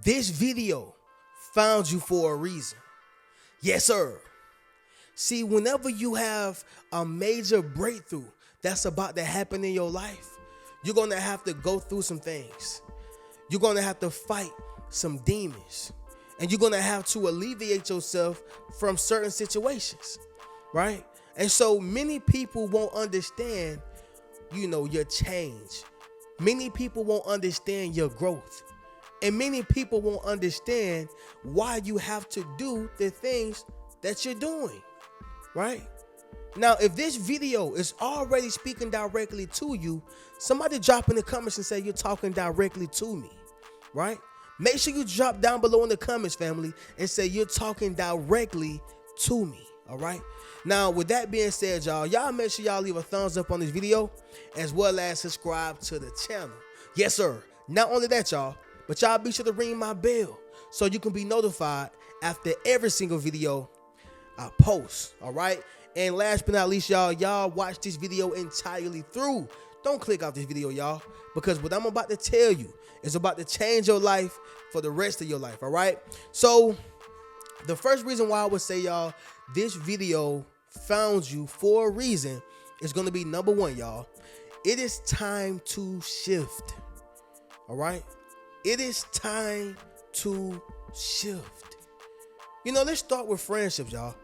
This video found you for a reason. Yes, sir. See, whenever you have a major breakthrough that's about to happen in your life, you're going to have to go through some things. You're going to have to fight some demons. And you're going to have to alleviate yourself from certain situations, right? And so many people won't understand, your change. Many people won't understand your growth. And many people won't understand why you have to do the things that you're doing, right? Now, if this video is already speaking directly to you, somebody drop in the comments and say you're talking directly to me, right? Make sure you drop down below in the comments, family, and say you're talking directly to me, all right? Now, with that being said, y'all make sure y'all leave a thumbs up on this video, as well as subscribe to the channel. Yes, sir. Not only that, y'all, but y'all be sure to ring my bell so you can be notified after every single video I post, all right? And last but not least, y'all watch this video entirely through. Don't click off this video, y'all, because what I'm about to tell you is about to change your life for the rest of your life, all right? So the first reason why I would say, y'all, this video found you for a reason is going to be number one, y'all. It is time to shift, all right? It is time to shift. Let's start with friendships, y'all.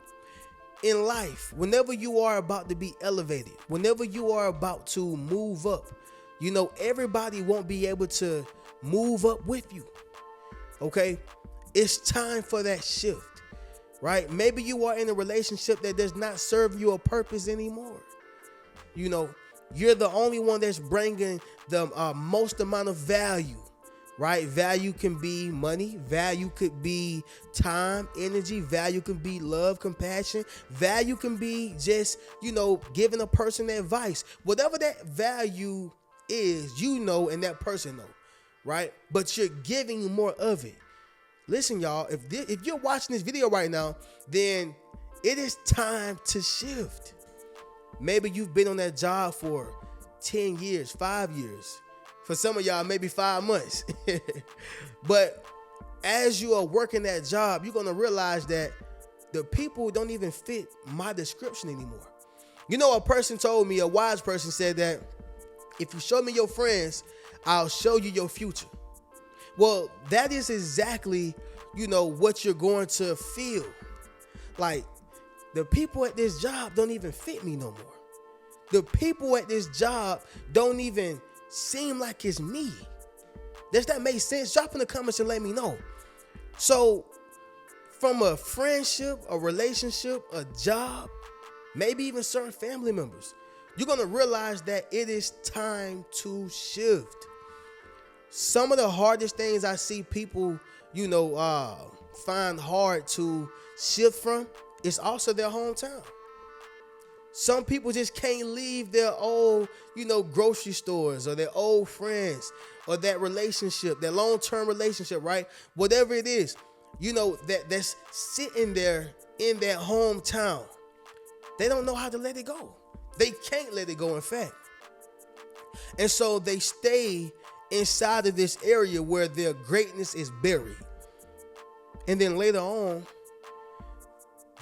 In life, whenever you are about to be elevated, whenever you are about to move up, everybody won't be able to move up with you, okay? It's time for that shift, right? Maybe you are in a relationship that does not serve you a purpose anymore. You're the only one that's bringing the most amount of value, right? Value can be money. Value could be time, energy. Value can be love, compassion. Value can be just, giving a person advice. Whatever that value is, and that person know, right? But you're giving more of it. Listen, y'all, if you're watching this video right now, then it is time to shift. Maybe you've been on that job for 10 years, 5 years. For some of y'all, maybe 5 months. But as you are working that job, you're going to realize that the people don't even fit my description anymore. A person told me, a wise person said that if you show me your friends, I'll show you your future. Well, that is exactly, what you're going to feel. Like, the people at this job don't even fit me no more. The people at this job don't even seem like it's me. Does that make sense? Drop in the comments and let me know. So from a friendship, a relationship, a job, maybe even certain family members, you're going to realize that it is time to shift. Some of the hardest things I see people, find hard to shift from is also their hometown. Some people just can't leave their old, grocery stores or their old friends or that relationship, that long-term relationship, right? Whatever it is, that's sitting there in their hometown. They don't know how to let it go. They can't let it go, in fact. And so they stay inside of this area where their greatness is buried. And then later on,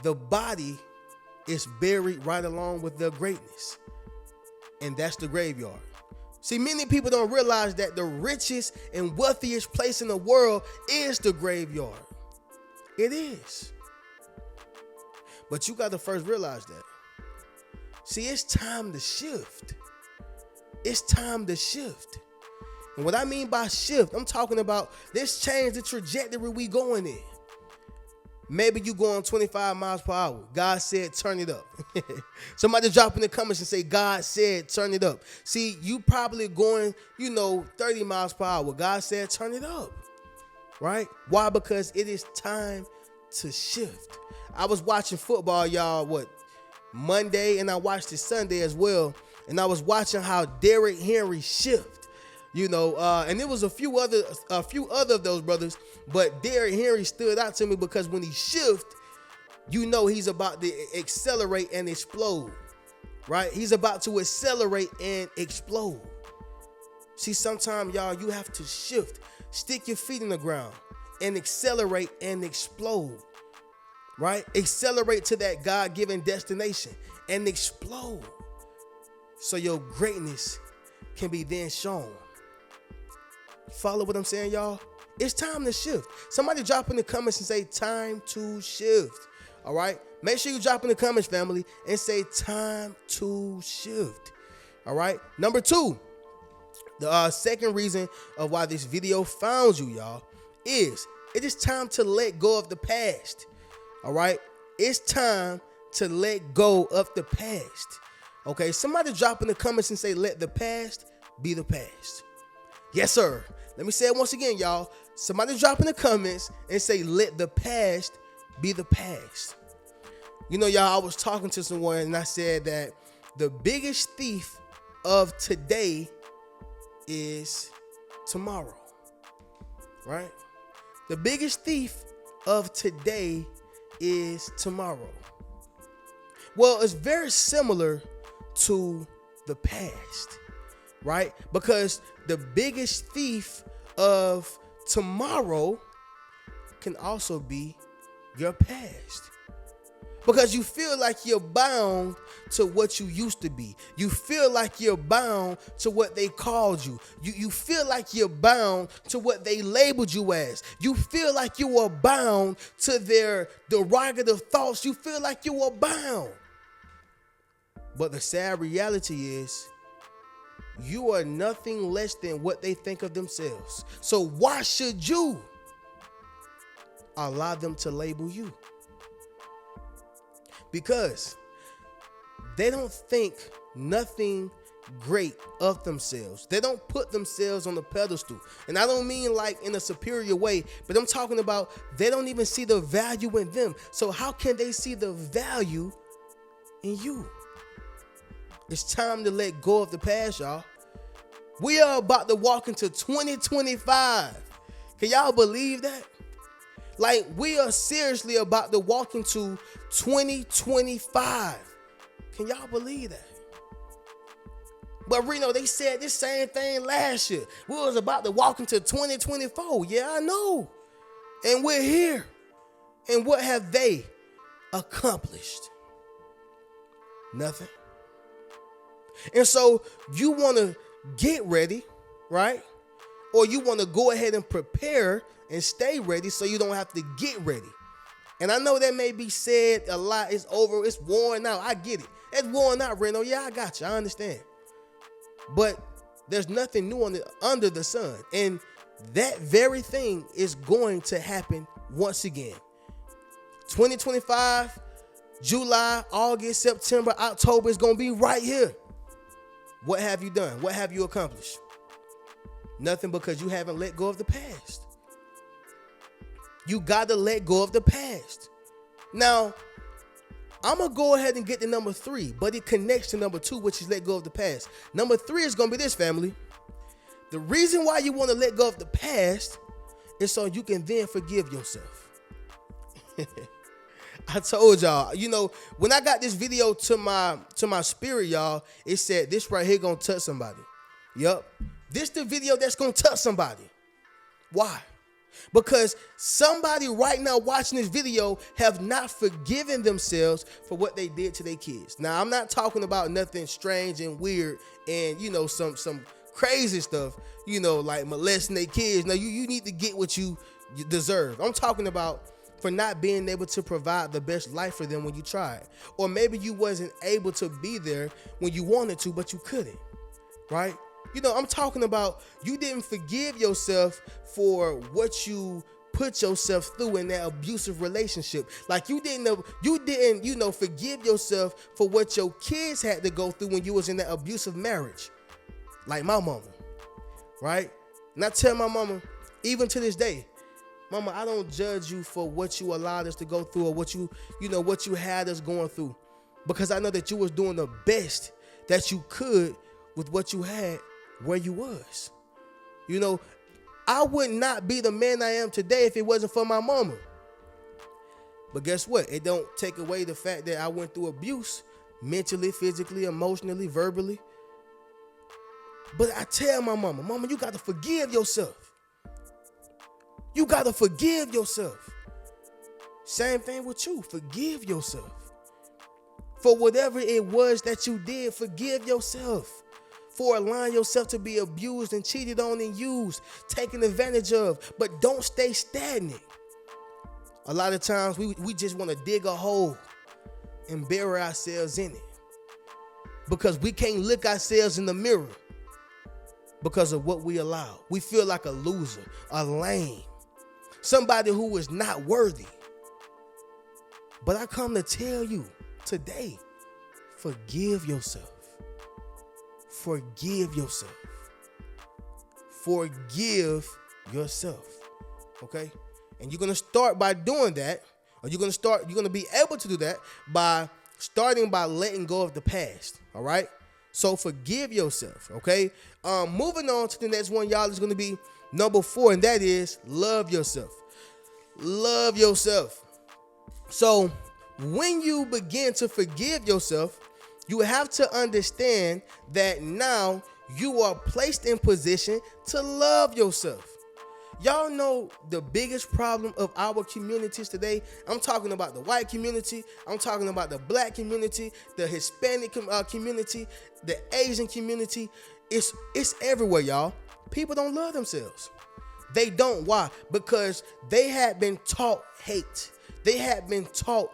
the body is buried right along with their greatness. And that's the graveyard. See, many people don't realize that the richest and wealthiest place in the world is the graveyard. It is. But you got to first realize that. See, it's time to shift. It's time to shift. And what I mean by shift, I'm talking about let's change the trajectory we going in. Maybe you going 25 miles per hour. God said, turn it up. Somebody drop in the comments and say, God said, turn it up. See, you probably going, 30 miles per hour. God said, turn it up. Right? Why? Because it is time to shift. I was watching football, y'all, Monday, and I watched it Sunday as well. And I was watching how Derrick Henry shift. And it was a few other of those brothers, but Derrick Henry stood out to me because when he shift, he's about to accelerate and explode, right? He's about to accelerate and explode. See, sometimes, y'all, you have to shift, stick your feet in the ground, and accelerate and explode, right? Accelerate to that God-given destination and explode so your greatness can be then shown. Follow what I'm saying, y'all? It's time to shift. Somebody drop in the comments and say time to shift. All right? Make sure you drop in the comments, family, and say time to shift. All right? Number 2, the second reason of why this video found you, y'all, is it is time to let go of the past. All right? It's time to let go of the past. Okay? Somebody drop in the comments and say let the past be the past. Yes, sir. Let me say it once again, y'all. Somebody drop in the comments and say, let the past be the past. You know, y'all, I was talking to someone and I said that the biggest thief of today is tomorrow, right? The biggest thief of today is tomorrow. Well, it's very similar to the past, right? Because the biggest thief of tomorrow can also be your past. Because you feel like you're bound to what you used to be. You feel like you're bound to what they called you. You feel like you're bound to what they labeled you as. You feel like you are bound to their derogative thoughts. You feel like you are bound. But the sad reality is, you are nothing less than what they think of themselves. So why should you allow them to label you? Because they don't think nothing great of themselves. They don't put themselves on the pedestal. And I don't mean like in a superior way, but I'm talking about they don't even see the value in them. So how can they see the value in you? It's time to let go of the past, y'all. We are about to walk into 2025. Can y'all believe that? Like, we are seriously about to walk into 2025. Can y'all believe that? But Reno, they said this same thing last year. We was about to walk into 2024. Yeah, I know. And we're here. And what have they accomplished? Nothing. And so you want to get ready, right? Or you want to go ahead and prepare and stay ready so you don't have to get ready. And I know that may be said a lot. It's over. It's worn out. I get it. It's worn out, Reno. Yeah, I got you. I understand. But there's nothing new under the sun. And that very thing is going to happen once again. 2025, July, August, September, October is going to be right here. What have you done? What have you accomplished? Nothing, because you haven't let go of the past. You got to let go of the past. Now, I'm going to go ahead and get to number 3, but it connects to number 2, which is let go of the past. Number 3 is going to be this, family. The reason why you want to let go of the past is so you can then forgive yourself. I told y'all, you know, when I got this video to my spirit, y'all, it said this right here gonna touch somebody. Yup. This the video that's gonna touch somebody. Why? Because somebody right now watching this video have not forgiven themselves for what they did to their kids. Now, I'm not talking about nothing strange and weird and, you know, some crazy stuff, you know, like molesting their kids. Now, you need to get what you deserve. I'm talking about for not being able to provide the best life for them when you tried. Or maybe you wasn't able to be there when you wanted to, but you couldn't, right? You know, I'm talking about you didn't forgive yourself for what you put yourself through in that abusive relationship. Like you didn't, you know, forgive yourself for what your kids had to go through when you was in that abusive marriage. Like my mama, right? And I tell my mama, even to this day, Mama, I don't judge you for what you allowed us to go through or what you had us going through, because I know that you was doing the best that you could with what you had where you was. You know, I would not be the man I am today if it wasn't for my mama. But guess what? It don't take away the fact that I went through abuse mentally, physically, emotionally, verbally. But I tell my mama, Mama, you got to forgive yourself. You got to forgive yourself. Same thing with you. Forgive yourself. For whatever it was that you did, forgive yourself. For allowing yourself to be abused and cheated on and used, taken advantage of. But don't stay stagnant. A lot of times we just want to dig a hole and bury ourselves in it. Because we can't look ourselves in the mirror because of what we allow. We feel like a loser, a lame, somebody who is not worthy. But I come to tell you today, forgive yourself. Forgive yourself. Forgive yourself. Okay? And you're going to start by doing that, or you're going to be able to do that by starting by letting go of the past. All right? So forgive yourself. Okay? Moving on to the next one, y'all, is going to be number 4, and that is love yourself. Love yourself. So when you begin to forgive yourself, you have to understand that now you are placed in position to love yourself. Y'all know the biggest problem of our communities today. I'm talking about the white community. I'm talking about the black community, the Hispanic community, the Asian community. It's everywhere, y'all. People don't love themselves. They don't. Why? Because they had been taught hate. They had been taught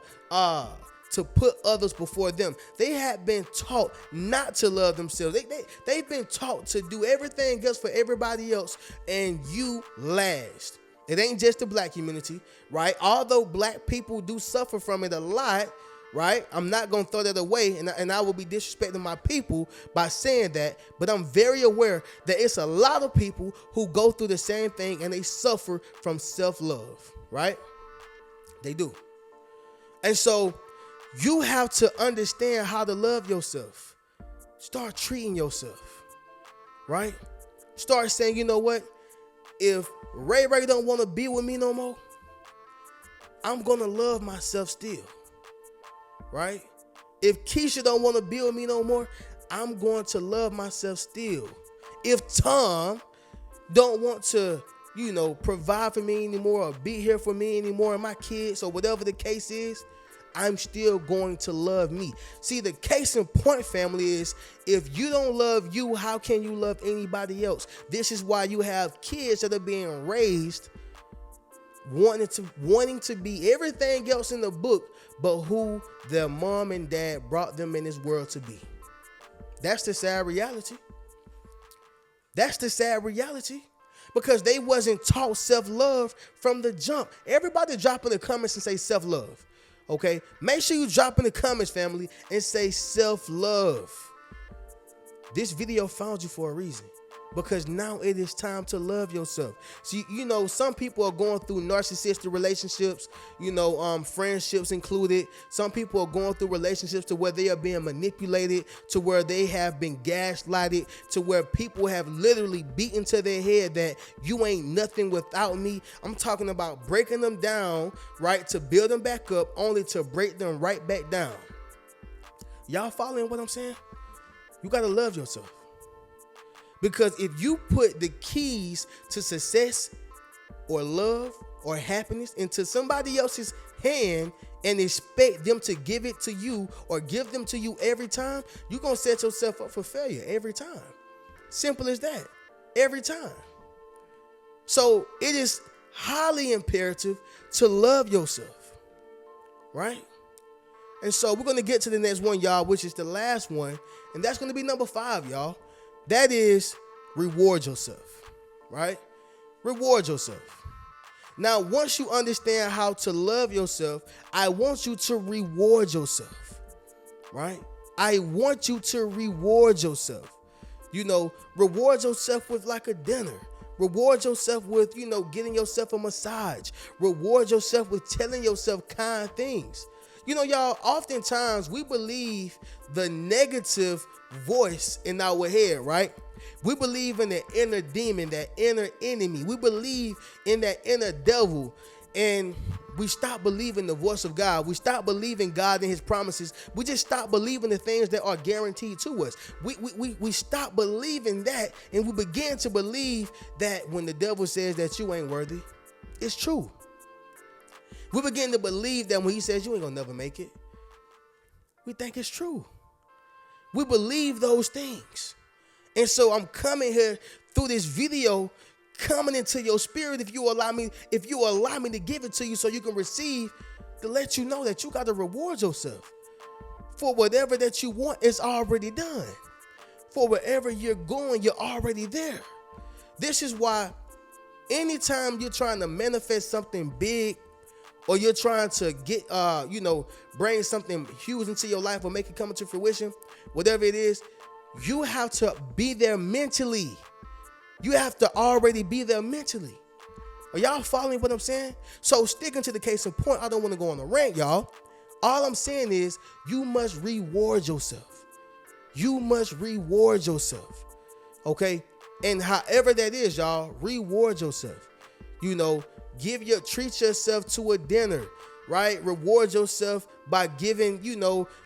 to put others before them. They had been taught not to love themselves. They've been taught to do everything else for everybody else, and you last. It ain't just the black community, right? Although black people do suffer from it a lot, right? I'm not going to throw that away, and I will be disrespecting my people by saying that, but I'm very aware that it's a lot of people who go through the same thing, and they suffer from self-love, right? They do. And so you have to understand how to love yourself. Start treating yourself, right? Start saying, you know what? If Ray don't want to be with me no more, I'm going to love myself still, right? If Keisha don't want to be with me no more, I'm going to love myself still. If Tom don't want to, provide for me anymore or be here for me anymore and my kids or whatever the case is, I'm still going to love me. See, the case in point, family, is if you don't love you, how can you love anybody else? This is why you have kids that are being raised wanting to be everything else in the book but who their mom and dad brought them in this world to be. That's the sad reality. That's the sad reality. Because they wasn't taught self-love from the jump. Everybody drop in the comments and say self-love. Okay? Make sure you drop in the comments, family, and say self-love. This video found you for a reason. Because now it is time to love yourself. See, some people are going through narcissistic relationships, friendships included. Some people are going through relationships to where they are being manipulated, to where they have been gaslighted, to where people have literally beaten to their head that you ain't nothing without me. I'm talking about breaking them down, right, to build them back up, only to break them right back down. Y'all following what I'm saying? You got to love yourself. Because if you put the keys to success or love or happiness into somebody else's hand and expect them to give it to you or give them to you every time, you're going to set yourself up for failure every time. Simple as that. Every time. So it is highly imperative to love yourself. Right? And so we're going to get to the next one, y'all, which is the last one. And that's going to be number 5, y'all. That is reward yourself, right? Reward yourself. Now, once you understand how to love yourself, I want you to reward yourself, right? I want you to reward yourself. Reward yourself with like a dinner. Reward yourself with, getting yourself a massage. Reward yourself with telling yourself kind things. Y'all, oftentimes we believe the negative voice in our head, right? We believe in the inner demon, that inner enemy. We believe in that inner devil, and we stop believing the voice of God. We stop believing God and his promises. We just stop believing the things that are guaranteed to us. We stop believing that, and we begin to believe that when the devil says that you ain't worthy, It's true. We begin to believe that when he says you ain't gonna never make it, we think it's true. We believe those things. And so I'm coming here through this video, coming into your spirit if you allow me to give it to you so you can receive, to let you know that you got to reward yourself. For whatever that you want is already done. For wherever you're going, you're already there. This is why anytime you're trying to manifest something big, or you're trying to get, bring something huge into your life or make it come into fruition, whatever it is, you have to be there mentally. You have to already be there mentally. Are y'all following what I'm saying? So sticking to the case in point, I don't want to go on a rant, y'all. All I'm saying is you must reward yourself. You must reward yourself. Okay? And however that is, y'all, reward yourself. Treat yourself to a dinner, right? Reward yourself by giving,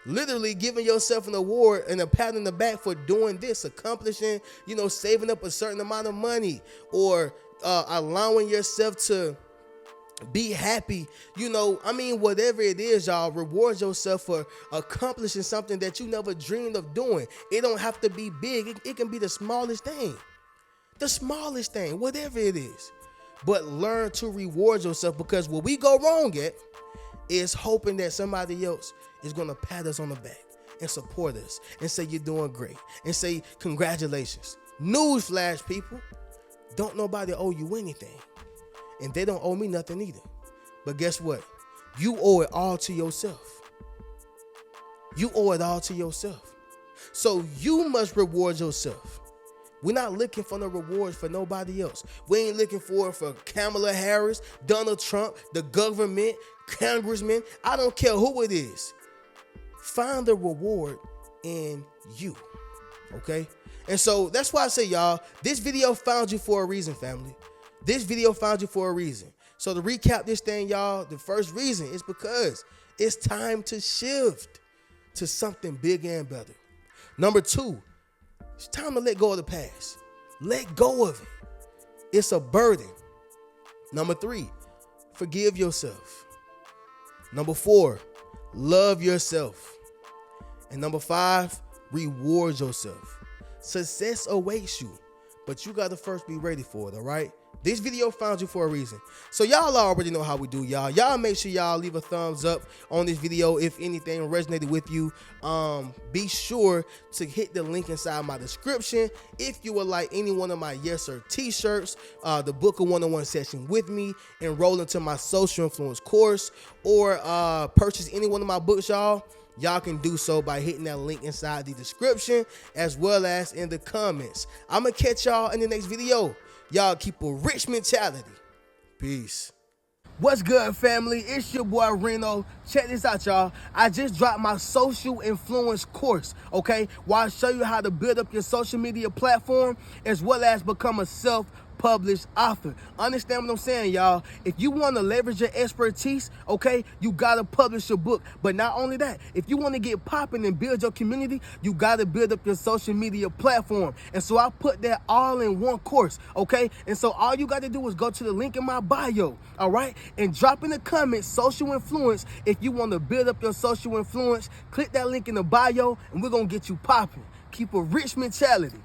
literally giving yourself an award and a pat on the back for doing this, accomplishing, saving up a certain amount of money, or allowing yourself to be happy. Whatever it is, y'all, reward yourself for accomplishing something that you never dreamed of doing. It don't have to be big. It can be the smallest thing. The smallest thing, whatever it is. But learn to reward yourself, because what we go wrong at is hoping that somebody else is going to pat us on the back and support us and say you're doing great and say congratulations. Newsflash, people, don't nobody owe you anything, and they don't owe me nothing either. But guess what? You owe it all to yourself. You owe it all to yourself. So you must reward yourself. We're not looking for no rewards for nobody else. We ain't looking for it for Kamala Harris, Donald Trump, the government, congressmen. I don't care who it is. Find the reward in you, okay? And so that's why I say, y'all, this video found you for a reason, family. This video found you for a reason. So to recap this thing, y'all, the first reason is because it's time to shift to something bigger and better. Number 2, it's time to let go of the past. Let go of it. It's a burden. Number 3, forgive yourself. Number 4, love yourself. And number 5, reward yourself. Success awaits you, but you got to first be ready for it, all right? This video found you for a reason. So y'all already know how we do, y'all. Y'all make sure y'all leave a thumbs up on this video if anything resonated with you. Be sure to hit the link inside my description if you would like any one of my Yes Sir t-shirts, the book a one-on-one session with me, enroll into my social influence course, or purchase any one of my books, y'all. Y'all can do so by hitting that link inside the description as well as in the comments. I'm going to catch y'all in the next video. Y'all keep a rich mentality. Peace. What's good, family? It's your boy Reno. Check this out, y'all. I just dropped my social influence course, okay? Where I show you how to build up your social media platform as well as become a self-published author. Understand what I'm saying, y'all? If you want to leverage your expertise, okay, you got to publish your book. But not only that, if you want to get popping and build your community, you got to build up your social media platform. And so I put that all in one course, okay? And so all you got to do is go to the link in my bio, all right? And drop in the comments social influence if you want to build up your social influence. Click that link in the bio and we're going to get you popping. Keep a rich mentality.